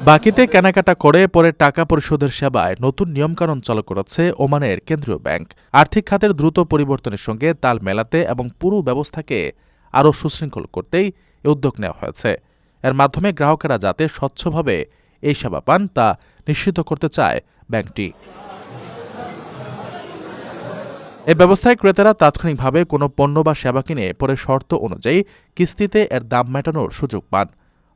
বাকিতে কেনাকাটা করে পরে টাকা পরিশোধের সেবায় নতুন নিয়মকানুন চালু করেছে ওমানের কেন্দ্রীয় ব্যাংক। আর্থিক খাতের দ্রুত পরিবর্তনের সঙ্গে তাল মেলাতে এবং পুরো ব্যবস্থাকে আরও সুশৃঙ্খল করতেই এ উদ্যোগ নেওয়া হয়েছে। এর মাধ্যমে গ্রাহকেরা যাতে স্বচ্ছভাবে এই সেবা পান তা নিশ্চিত করতে চায় ব্যাংকটি। এ ব্যবস্থায় ক্রেতারা তাৎক্ষণিকভাবে কোনো পণ্য বা সেবা কিনে পরে শর্ত অনুযায়ী কিস্তিতে এর দাম মেটানোর সুযোগ পান।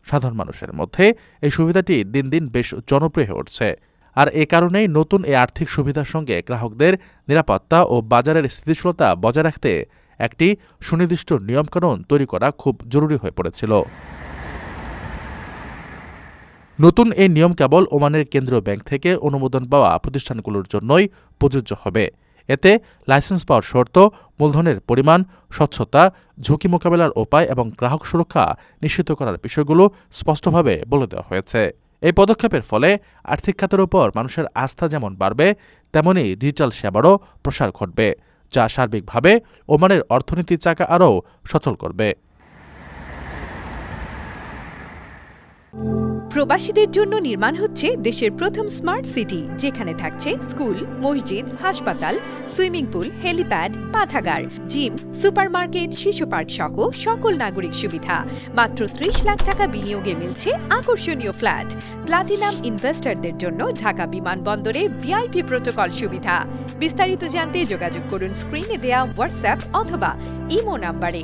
সাধারণ মানুষের মধ্যে এই সুবিধাটি দিন দিন বেশ জনপ্রিয় হয়ে উঠছে। আর এ কারণেই নতুন এই আর্থিক সুবিধার সঙ্গে গ্রাহকদের নিরাপত্তা ও বাজারের স্থিতিশীলতা বজায় রাখতে একটি সুনির্দিষ্ট নিয়মকানুন তৈরি করা খুব জরুরি হয়ে পড়েছিল। নতুন এই নিয়ম কেবল ওমানের কেন্দ্রীয় ব্যাংক থেকে অনুমোদন পাওয়া প্রতিষ্ঠানগুলোর জন্যই প্রযোজ্য হবে। এতে লাইসেন্স পাওয়ার শর্ত, মূলধনের পরিমাণ, স্বচ্ছতা, ঝুঁকি মোকাবেলার উপায় এবং গ্রাহক সুরক্ষা নিশ্চিত করার বিষয়গুলো স্পষ্টভাবে বলে দেওয়া হয়েছে। এই পদক্ষেপের ফলে আর্থিক খাতের ওপর মানুষের আস্থা যেমন বাড়বে, তেমনি ডিজিটাল সেবারও প্রসার ঘটবে, যা সার্বিকভাবে ওমানের অর্থনীতির চাকা আরও সচল করবে। প্রবাসীদের জন্য নির্মাণ হচ্ছে দেশের প্রথম স্মার্ট সিটি, যেখানে থাকছে স্কুল, মসজিদ, হাসপাতাল, সুইমিং পুল, হেলিপ্যাড, পাঠাগার, জিম, সুপারমার্কেট, শিশু পার্ক সহ সকল নাগরিক সুবিধা। মাত্র ৩০ লাখ টাকা বিনিয়োগে মিলছে আকর্ষণীয় ফ্ল্যাট। প্লাটিনাম ইনভেস্টরদের জন্য ঢাকা বিমানবন্দরে ভিআইপি প্রোটোকল সুবিধা। বিস্তারিত জানতে যোগাযোগ করুন স্ক্রিনে দেয়া হোয়াটসঅ্যাপ অথবা ইমো নাম্বারে।